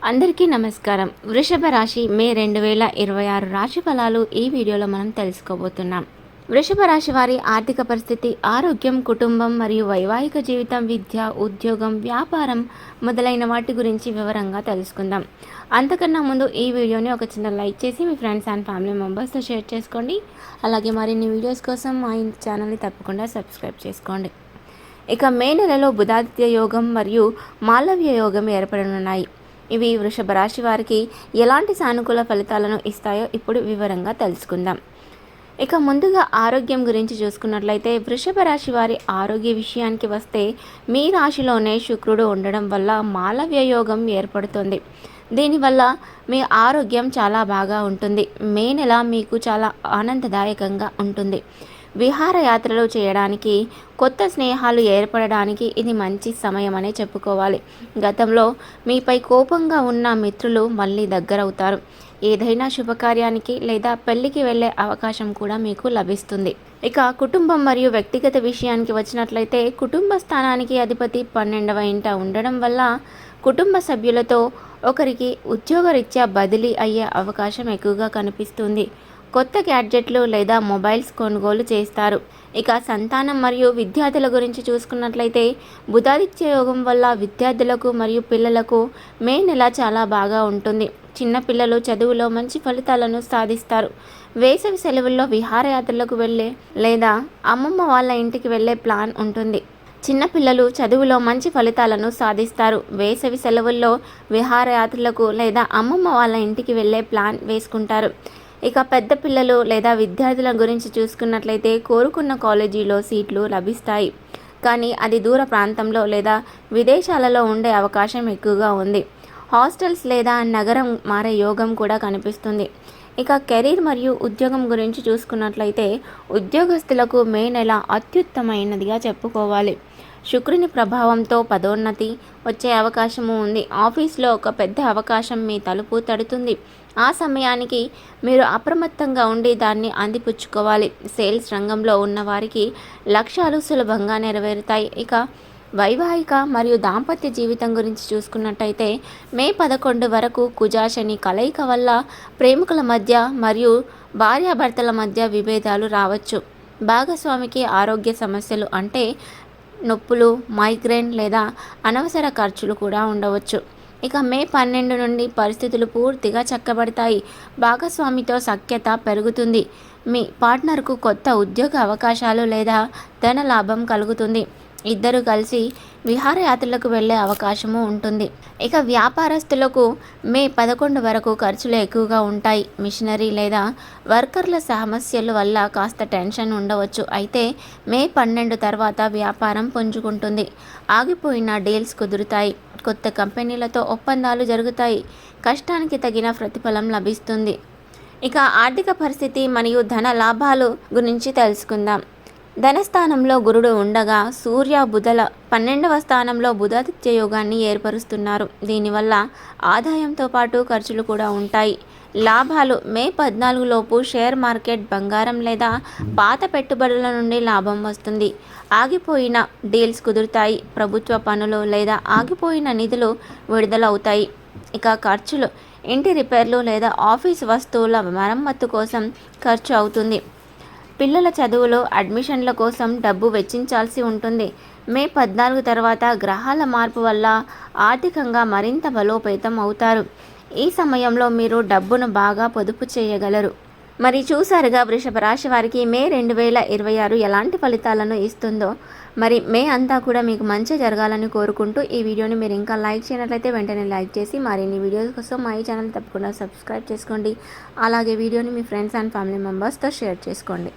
అందరికీ నమస్కారం. వృషభ రాశి మే 2026 రాశి ఫలాలు ఈ వీడియోలో మనం తెలుసుకోబోతున్నాం. వృషభ రాశి వారి ఆర్థిక పరిస్థితి, ఆరోగ్యం, కుటుంబం మరియు వైవాహిక జీవితం, విద్య, ఉద్యోగం, వ్యాపారం మొదలైన వాటి గురించి వివరంగా తెలుసుకుందాం. అంతకన్నా ముందు ఈ వీడియోని ఒక చిన్న లైక్ చేసి మీ ఫ్రెండ్స్ అండ్ ఫ్యామిలీ మెంబర్స్తో షేర్ చేసుకోండి. అలాగే మరిన్ని వీడియోస్ కోసం మా ఛానల్ని తప్పకుండా సబ్స్క్రైబ్ చేసుకోండి. ఇక మే నెలలో బుధాదిత్య యోగం మరియు మాలవ్య యోగం ఏర్పడనున్నాయి. ఇవి వృషభ రాశి వారికి ఎలాంటి సానుకూల ఫలితాలను ఇస్తాయో ఇప్పుడు వివరంగా తెలుసుకుందాం. ఇక ముందుగా ఆరోగ్యం గురించి చూసుకున్నట్లయితే వృషభ రాశి వారి ఆరోగ్య విషయానికి వస్తే మీ రాశిలోనే శుక్రుడు ఉండడం వల్ల మాలవ్య యోగం ఏర్పడుతుంది. దీనివల్ల మీ ఆరోగ్యం చాలా బాగా ఉంటుంది. మే నెల మీకు చాలా ఆనందదాయకంగా ఉంటుంది. విహారయాత్రలు చేయడానికి, కొత్త స్నేహాలు ఏర్పడడానికి ఇది మంచి సమయం అనే చెప్పుకోవాలి. గతంలో మీపై కోపంగా ఉన్న మిత్రులు మళ్ళీ దగ్గరవుతారు. ఏదైనా శుభకార్యానికి లేదా పెళ్లికి వెళ్ళే అవకాశం కూడా మీకు లభిస్తుంది. ఇక కుటుంబం మరియు వ్యక్తిగత విషయానికి వచ్చినట్లయితే కుటుంబ స్థానానికి అధిపతి 12వ ఇంట ఉండడం వల్ల కుటుంబ సభ్యులతో ఒకరికి ఉద్యోగరీత్యా బదిలీ అయ్యే అవకాశం ఎక్కువగా కనిపిస్తుంది. కొత్త గ్యాడ్జెట్లు లేదా మొబైల్స్ కొనుగోలు చేస్తారు. ఇక సంతానం మరియు విద్యార్థుల గురించి చూసుకున్నట్లయితే బుధాదిత్య యోగం వల్ల విద్యార్థులకు మరియు పిల్లలకు మే నెల చాలా బాగా ఉంటుంది. చిన్నపిల్లలు చదువులో మంచి ఫలితాలను సాధిస్తారు. వేసవి సెలవుల్లో విహారయాత్రలకు వెళ్ళే లేదా అమ్మమ్మ వాళ్ళ ఇంటికి వెళ్ళే ప్లాన్ ఉంటుంది. చిన్నపిల్లలు చదువులో మంచి ఫలితాలను సాధిస్తారు. వేసవి సెలవుల్లో విహారయాత్రలకు లేదా అమ్మమ్మ వాళ్ళ ఇంటికి వెళ్ళే ప్లాన్ వేసుకుంటారు. ఇక పెద్ద పిల్లలు లేదా విద్యార్థుల గురించి చూసుకున్నట్లయితే కోరుకున్న కాలేజీలో సీట్లు లభిస్తాయి. కానీ అది దూర ప్రాంతంలో లేదా విదేశాలలో ఉండే అవకాశం ఎక్కువగా ఉంది. హాస్టల్స్ లేదా నగరం మారే యోగం కూడా కనిపిస్తుంది. ఇక కెరీర్ మరియు ఉద్యోగం గురించి చూసుకున్నట్లయితే ఉద్యోగస్తులకు మే నెల అత్యుత్తమైనదిగా చెప్పుకోవాలి. శుక్రుని ప్రభావంతో పదోన్నతి వచ్చే అవకాశము ఉంది. ఆఫీస్లో ఒక పెద్ద అవకాశం మీ తలుపు తడుతుంది. ఆ సమయానికి మీరు అప్రమత్తంగా ఉండి దాన్ని అందిపుచ్చుకోవాలి. సేల్స్ రంగంలో ఉన్న వారికి లక్ష్యాలు సులభంగా నెరవేరుతాయి. ఇక వైవాహిక మరియు దాంపత్య జీవితం గురించి చూసుకున్నట్టయితే మే 11 వరకు కుజాశని కలయిక వల్ల ప్రేమికుల మధ్య మరియు భార్యాభర్తల మధ్య విభేదాలు రావచ్చు. భాగస్వామికి ఆరోగ్య సమస్యలు అంటే నొప్పులు, మైగ్రేన్ లేదా అనవసర ఖర్చులు కూడా ఉండవచ్చు. ఇక మే 12 నుండి పరిస్థితులు పూర్తిగా చక్కబడతాయి. భాగస్వామితో సఖ్యత పెరుగుతుంది. మీ పార్ట్నర్కు కొత్త ఉద్యోగ అవకాశాలు లేదా ధన లాభం కలుగుతుంది. ఇద్దరు కలిసి విహారయాత్రలకు వెళ్ళే అవకాశము ఉంటుంది. ఇక వ్యాపారస్తులకు మే 11 వరకు ఖర్చులు ఎక్కువగా ఉంటాయి. మిషనరీ లేదా వర్కర్ల సమస్యల వల్ల కాస్త టెన్షన్ ఉండవచ్చు. అయితే మే 12 తర్వాత వ్యాపారం పుంజుకుంటుంది. ఆగిపోయిన డీల్స్ కుదురుతాయి. కొత్త కంపెనీలతో ఒప్పందాలు జరుగుతాయి. కష్టానికి తగిన ప్రతిఫలం లభిస్తుంది. ఇక ఆర్థిక పరిస్థితి మరియు ధన లాభాలు గురించి తెలుసుకుందాం. ధనస్థానంలో గురుడు ఉండగా సూర్య బుధల 12వ స్థానంలో బుధాదిత్య యోగాన్ని ఏర్పరుస్తున్నారు. దీనివల్ల ఆదాయంతో పాటు ఖర్చులు కూడా ఉంటాయి. లాభాలు మే 14 లోపు షేర్ మార్కెట్, బంగారం లేదా పాత పెట్టుబడుల నుండి లాభం వస్తుంది. ఆగిపోయిన డీల్స్ కుదురుతాయి. ప్రభుత్వ పనులు లేదా ఆగిపోయిన నిధులు విడుదలవుతాయి. ఇక ఖర్చులు ఇంటి రిపేర్లు లేదా ఆఫీస్ వస్తువుల మరమ్మత్తు కోసం ఖర్చు అవుతుంది. పిల్లల చదువులో అడ్మిషన్ల కోసం డబ్బు వెచ్చించాల్సి ఉంటుంది. మే 14 తర్వాత గ్రహాల మార్పు వల్ల ఆర్థికంగా మరింత బలోపేతం అవుతారు. ఈ సమయంలో మీరు డబ్బును బాగా పొదుపు చేయగలరు. మరి చూసారుగా వృషభ రాశి వారికి మే 2026 ఎలాంటి ఫలితాలను ఇస్తుందో. మరి మే అంతా కూడా మీకు మంచి జరగాలని కోరుకుంటూ ఈ వీడియోని మీరు ఇంకా లైక్ చేయనట్లయితే వెంటనే లైక్ చేసి మరిన్ని వీడియోస్ కోసం మా ఛానల్ తప్పకుండా సబ్స్క్రైబ్ చేసుకోండి. అలాగే వీడియోని మీ ఫ్రెండ్స్ అండ్ ఫ్యామిలీ మెంబర్స్తో షేర్ చేసుకోండి.